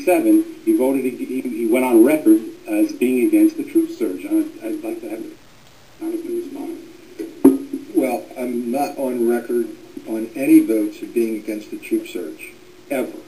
07, he voted. He went on record as being against the troop surge. I'd like to have the Congressman respond. Well, I'm not on record on any votes of being against the troop surge, ever.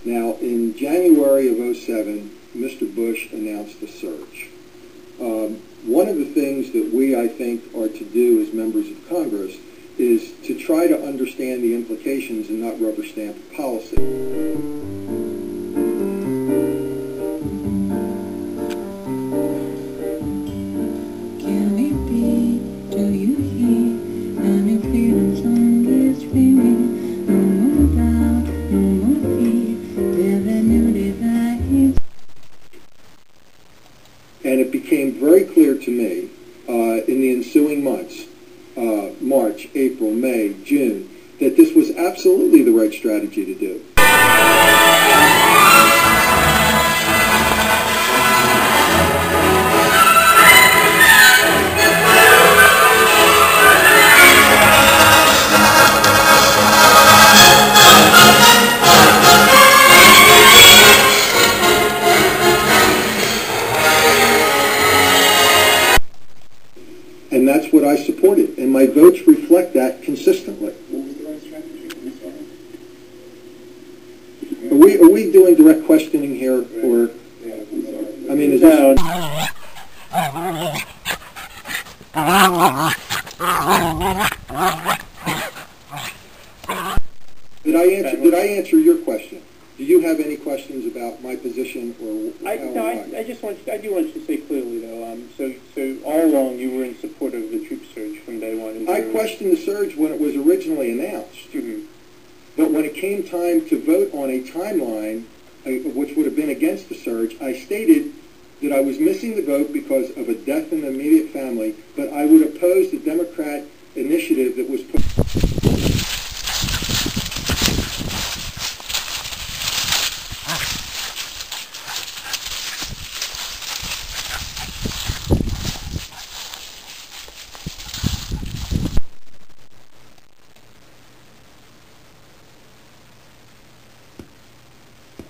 Now, in January of 07, Mr. Bush announced the surge. One of the things that we, I think, are to do as members of Congress is to try to understand the implications and not rubber stamp policy. Can it be, do you hear, and your freedom song is ringing, no more doubt, no more fear, there's a new divide. And it became very clear to me in the ensuing months, March, April, May, June, that this was absolutely the right strategy to do. And that's what I supported, and my votes reflect that consistently. What was the right strategy? I'm sorry. Are we doing direct questioning here, or? Yeah, I'm sorry. I mean, is this? Did I answer your question? Do you have any questions about my position, or I do want you to say clearly, though. So all along you were in support of the troop surge from day one. I questioned the surge when it was originally announced. Mm-hmm. But when it came time to vote on a timeline, which would have been against the surge, I stated that I was missing the vote because of a death in the immediate family, but I would oppose the Democrat initiative that was put.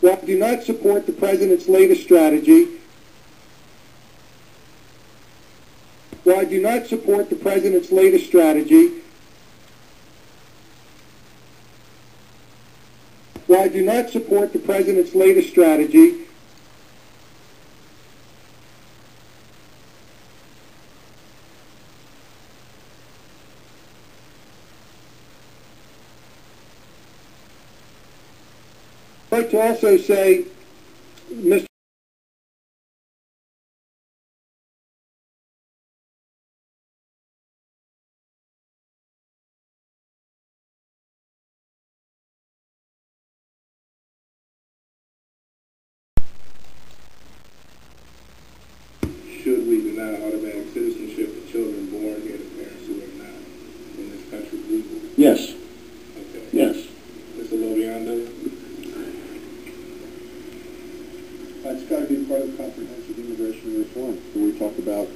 While I do not support the President's latest strategy, while I do not support the President's latest strategy, while I do not support the President's latest strategy, I'd like to also say, Mr. Should we deny automatic citizenship to children born here to parents who are not in this country legally? Yes. Okay. Yes. Mr. LoBiondo? It's got to be part of comprehensive immigration reform that we talk about.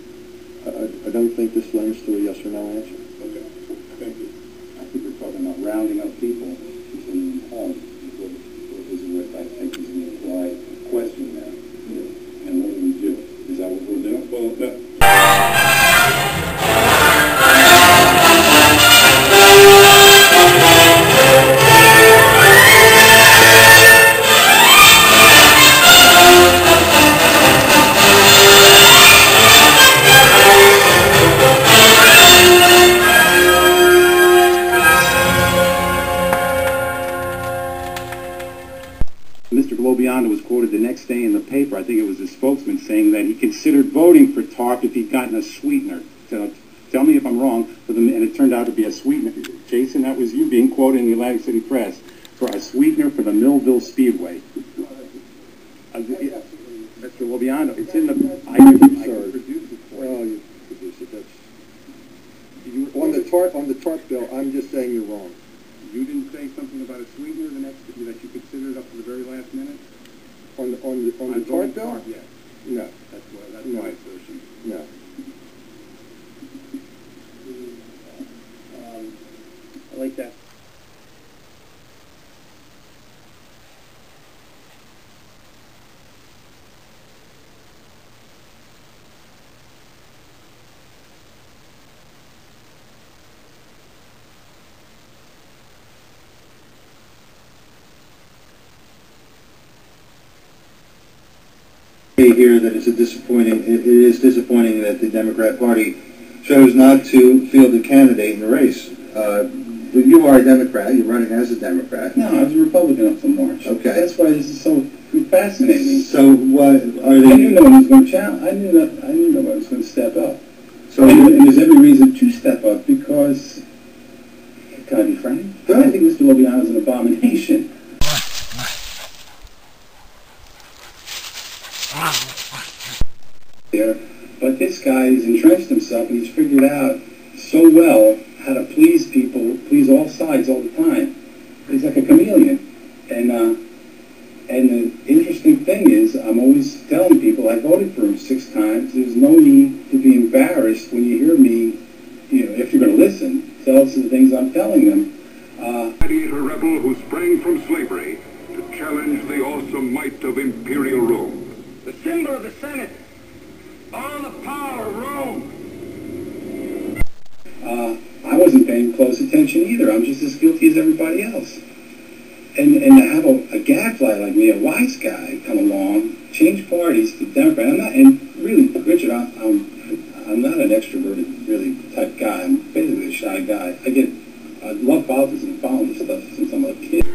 I don't think this lends to a yes or no answer. Okay. Thank you. I think we're talking about rounding up people and sending them home. I think is an implied question now. Yeah. And what do we do? Is that what we'll do? Well, no. Mr. LoBiondo was quoted the next day in the paper, I think it was the spokesman, saying that he considered voting for TARP if he'd gotten a sweetener. So, tell me if I'm wrong, and it turned out to be a sweetener. Jason, that was you being quoted in the Atlantic City Press for a sweetener for the Millville Speedway. Mr. LoBiondo, it's in the... I can produce it for you. Well, you produce it. That's... On the TARP bill, I'm just saying you're wrong. You didn't say something about a sweetener that you considered up to the very last minute? On the TARP bill? Yes. No, That's my assertion. no. I like that. Here that it's it is disappointing that the Democrat Party chose not to field a candidate in the race. But you are a Democrat. You're running as a Democrat. No, I was a Republican up to March. Okay. That's why this is so fascinating. So what are I knew they? no one was going to challenge. I knew nobody was going to step up. So And there's every reason to step up because, can I be frank? I think Mr. LoBiondo is an abomination. There, but this guy has entrenched himself and he's figured out so well how to please people, please all sides all the time. He's like a chameleon. And the interesting thing is, I'm always telling people I voted for him 6 times. There's no need to be embarrassed when you hear me, if you're going to listen, tell us the things I'm telling them. Gladiator rebel who sprang from slavery to challenge the awesome might of imperial Rome. The symbol of the Senate. All the power of Rome. I wasn't paying close attention either. I'm just as guilty as everybody else. And to have a gadfly like me, a wise guy, come along, change parties to Democrat. I'm not, and really, Richard, I'm not an extroverted, really type guy. I'm basically a shy guy. I love politics and following this stuff since I'm a kid.